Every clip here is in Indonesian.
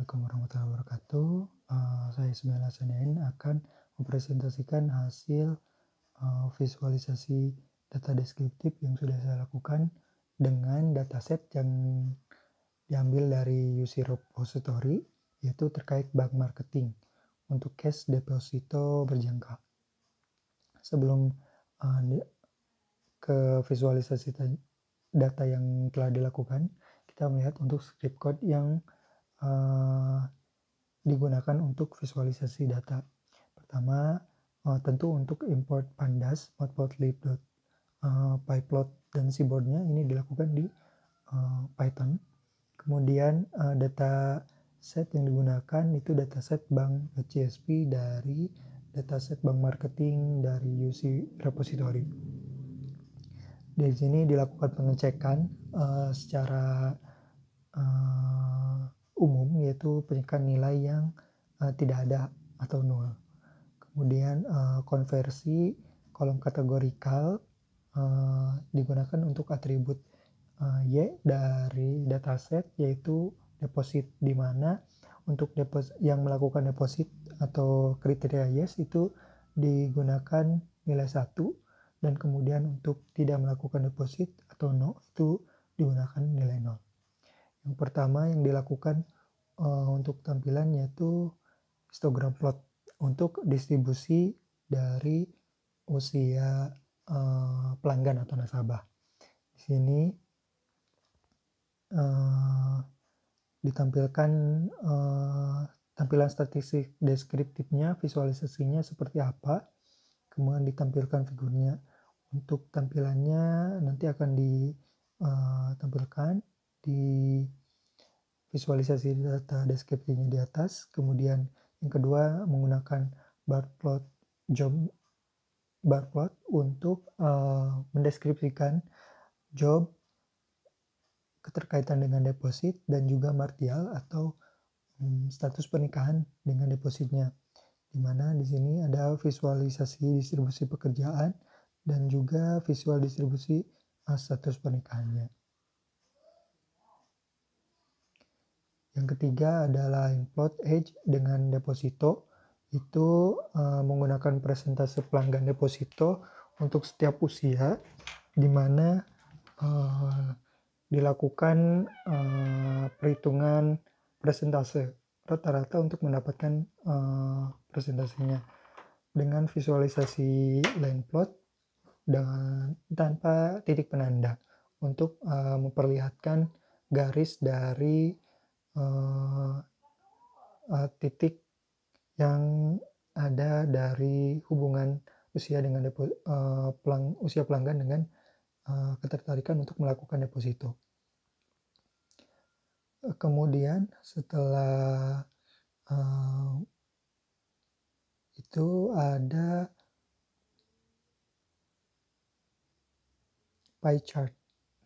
Assalamualaikum warahmatullahi wabarakatuh. Saya Ismail Hasanain akan mempresentasikan hasil visualisasi data deskriptif yang sudah saya lakukan dengan dataset yang diambil dari UC Repository, yaitu terkait bank marketing untuk case deposito berjangka. Sebelum ke visualisasi data yang telah dilakukan, kita melihat untuk script code yang digunakan untuk visualisasi data. Pertama, tentu untuk import pandas, matplotlib, pyplot, dan seaboardnya ini dilakukan di Python. Kemudian data set yang digunakan itu dataset bank.csv dari dataset bank marketing dari UC Repository. Di sini dilakukan pengecekan secara umum, yaitu penyekan nilai yang tidak ada atau nol. Kemudian konversi kolom kategorikal digunakan untuk atribut Y dari dataset, yaitu deposit, di mana untuk yang melakukan deposit atau kriteria yes itu digunakan nilai 1, dan kemudian untuk tidak melakukan deposit atau no itu digunakan nilai 0. Yang pertama yang dilakukan untuk tampilan yaitu histogram plot untuk distribusi dari usia pelanggan atau nasabah. Di sini ditampilkan tampilan statistik deskriptifnya, visualisasinya seperti apa, kemudian ditampilkan figurnya. Untuk tampilannya nanti akan ditampilkan di visualisasi data deskriptifnya di atas. Kemudian yang kedua menggunakan bar plot untuk mendeskripsikan job, keterkaitan dengan deposit, dan juga martial atau status pernikahan dengan depositnya. Di mana di sini ada visualisasi distribusi pekerjaan dan juga visual distribusi status pernikahannya. Yang ketiga adalah plot age dengan deposito, itu menggunakan persentase pelanggan deposito untuk setiap usia, di mana dilakukan perhitungan persentase rata-rata untuk mendapatkan persentasenya dengan visualisasi line plot dengan tanpa titik penanda untuk memperlihatkan garis dari titik yang ada dari hubungan usia dengan usia pelanggan dengan ketertarikan untuk melakukan deposito. Kemudian setelah itu ada pie chart.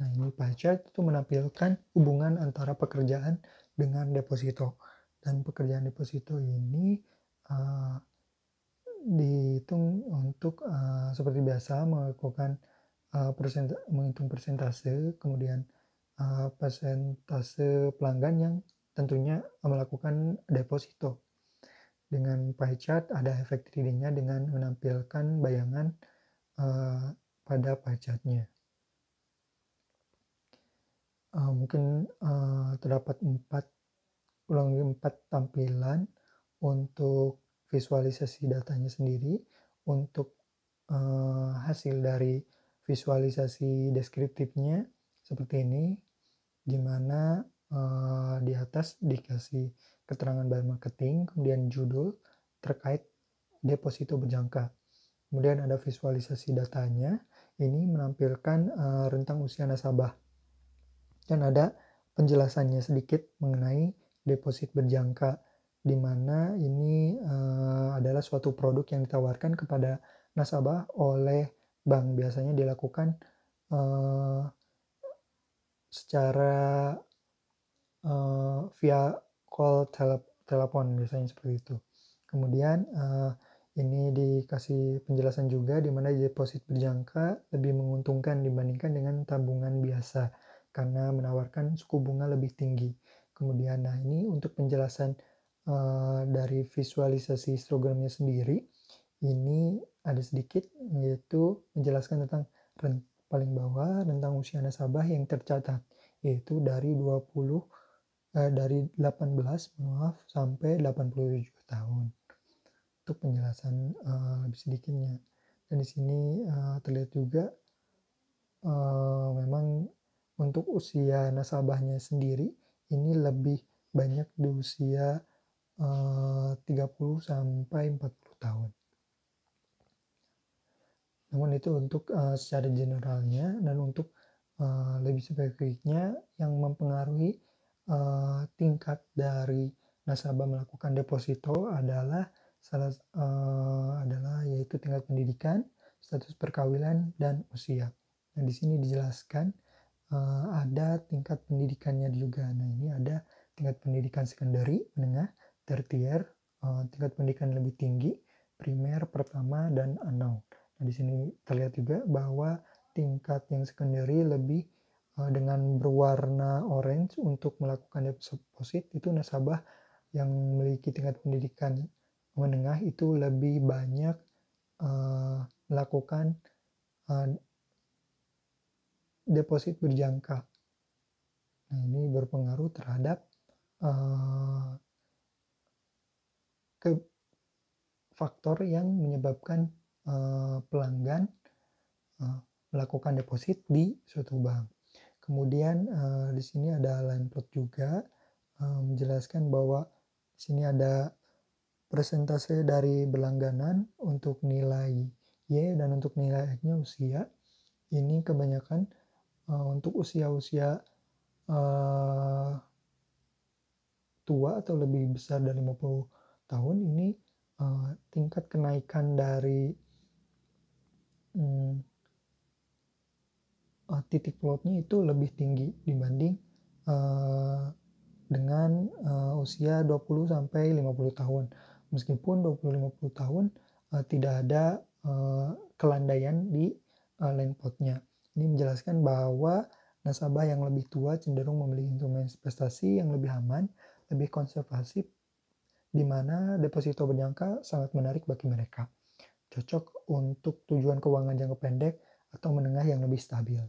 Nah, ini pie chart itu menampilkan hubungan antara pekerjaan dengan deposito, dan pekerjaan deposito ini dihitung untuk seperti biasa melakukan menghitung persentase, kemudian persentase pelanggan yang tentunya melakukan deposito. Dengan pie chart ada efek 3D-nya dengan menampilkan bayangan pada pie chart-nya. Mungkin terdapat 4 tampilan untuk visualisasi datanya sendiri. Untuk hasil dari visualisasi deskriptifnya seperti ini, di mana di atas dikasih keterangan bank marketing, kemudian judul terkait deposito berjangka. Kemudian ada visualisasi datanya, ini menampilkan rentang usia nasabah, dan ada penjelasannya sedikit mengenai deposit berjangka, di mana ini adalah suatu produk yang ditawarkan kepada nasabah oleh bank. Biasanya dilakukan secara via call telepon, biasanya seperti itu. Kemudian ini dikasih penjelasan juga di mana deposit berjangka lebih menguntungkan dibandingkan dengan tabungan biasa karena menawarkan suku bunga lebih tinggi. Kemudian, nah ini untuk penjelasan dari visualisasi histogramnya sendiri, ini ada sedikit, yaitu menjelaskan tentang paling bawah tentang usia nasabah yang tercatat, yaitu dari 18 sampai 87 tahun. Untuk penjelasan lebih sedikitnya. Dan di sini terlihat juga memang untuk usia nasabahnya sendiri ini lebih banyak di usia 30 sampai 40 tahun. Namun itu untuk secara generalnya, dan untuk lebih spesifiknya yang mempengaruhi tingkat dari nasabah melakukan deposito adalah yaitu tingkat pendidikan, status perkawinan, dan usia. Nah, di sini dijelaskan ada tingkat pendidikannya juga. Nah, ini ada tingkat pendidikan sekunderi, menengah, tertier, tingkat pendidikan lebih tinggi, primer, pertama, dan unknown. Nah, di sini terlihat juga bahwa tingkat yang sekunderi lebih dengan berwarna orange untuk melakukan deposit, itu nasabah yang memiliki tingkat pendidikan menengah itu lebih banyak melakukan deposit berjangka. Nah, ini berpengaruh terhadap faktor yang menyebabkan pelanggan melakukan deposit di suatu bank. Kemudian di sini ada line plot juga menjelaskan bahwa di sini ada persentase dari berlangganan untuk nilai Y dan untuk nilai X-nya usia. Ini kebanyakan untuk usia-usia tua atau lebih besar dari 50 tahun ini tingkat kenaikan dari titik plotnya itu lebih tinggi dibanding dengan usia 20 sampai 50 tahun. Meskipun 20-50 tahun tidak ada kelandaian di line plotnya. Ini menjelaskan bahwa nasabah yang lebih tua cenderung memilih instrumen investasi yang lebih aman, lebih konservatif, di mana deposito berjangka sangat menarik bagi mereka. Cocok untuk tujuan keuangan jangka pendek atau menengah yang lebih stabil.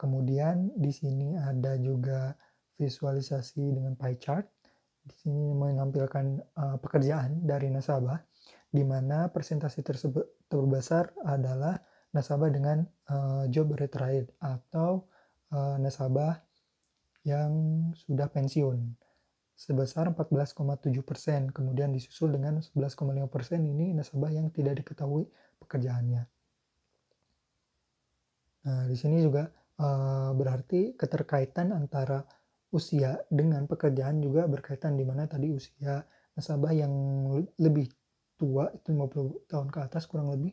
Kemudian di sini ada juga visualisasi dengan pie chart. Di sini menampilkan pekerjaan dari nasabah, di mana persentase terbesar adalah nasabah dengan job retired atau nasabah yang sudah pensiun sebesar 14,7%. Kemudian disusul dengan 11,5% ini nasabah yang tidak diketahui pekerjaannya. Nah, di sini juga berarti keterkaitan antara usia dengan pekerjaan juga berkaitan, di mana tadi usia nasabah yang lebih tua itu 50 tahun ke atas kurang lebih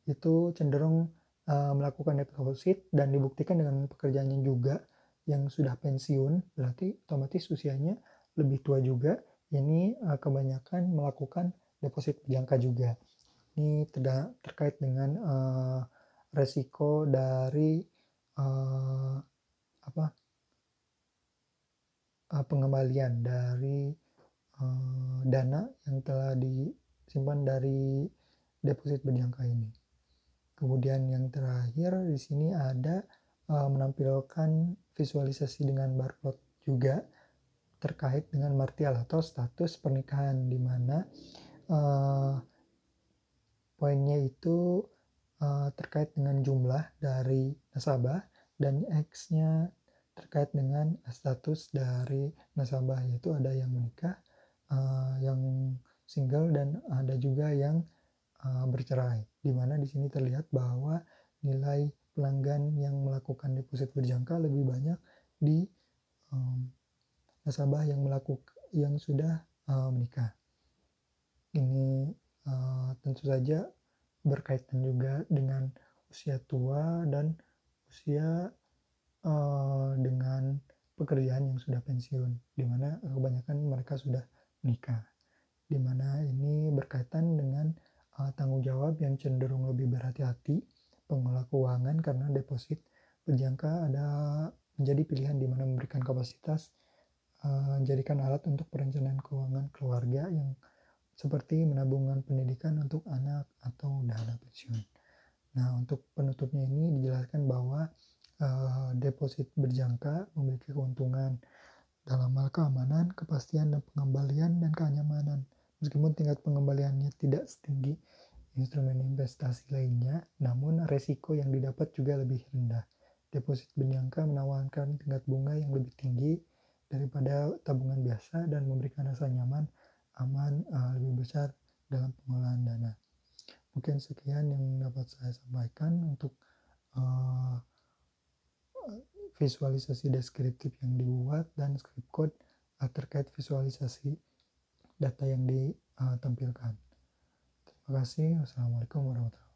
itu cenderung melakukan deposit, dan dibuktikan dengan pekerjaannya juga yang sudah pensiun, berarti otomatis usianya lebih tua juga. Ini kebanyakan melakukan deposit berjangka juga. Ini terkait dengan resiko dari pengembalian dari dana yang telah disimpan dari deposit berjangka ini. Kemudian yang terakhir di sini ada menampilkan visualisasi dengan bar plot juga terkait dengan martial atau status pernikahan, di mana poinnya itu terkait dengan jumlah dari nasabah, dan X-nya terkait dengan status dari nasabah, yaitu ada yang menikah, yang single, dan ada juga yang bercerai, di mana di sini terlihat bahwa nilai pelanggan yang melakukan deposit berjangka lebih banyak di nasabah yang sudah menikah. Ini tentu saja berkaitan juga dengan usia tua dan usia dengan pekerjaan yang sudah pensiun, di mana kebanyakan mereka sudah menikah, di mana ini berkaitan dengan tanggung jawab yang cenderung lebih berhati-hati pengelola keuangan, karena deposit berjangka ada menjadi pilihan di mana memberikan kapasitas jadikan alat untuk perencanaan keuangan keluarga yang seperti menabungkan pendidikan untuk anak atau dana pensiun. Nah, untuk penutupnya ini dijelaskan bahwa deposit berjangka memiliki keuntungan dalam hal keamanan, kepastian, dan pengembalian dan kenyamanan. Meskipun tingkat pengembaliannya tidak setinggi instrumen investasi lainnya, namun resiko yang didapat juga lebih rendah. Deposit berjangka menawarkan tingkat bunga yang lebih tinggi daripada tabungan biasa dan memberikan rasa nyaman, aman, lebih besar dalam pengelolaan dana. Mungkin sekian yang dapat saya sampaikan untuk uh, visualisasi deskriptif yang dibuat dan script code terkait visualisasi data yang ditampilkan. Terima kasih. Wassalamualaikum warahmatullahi wabarakatuh.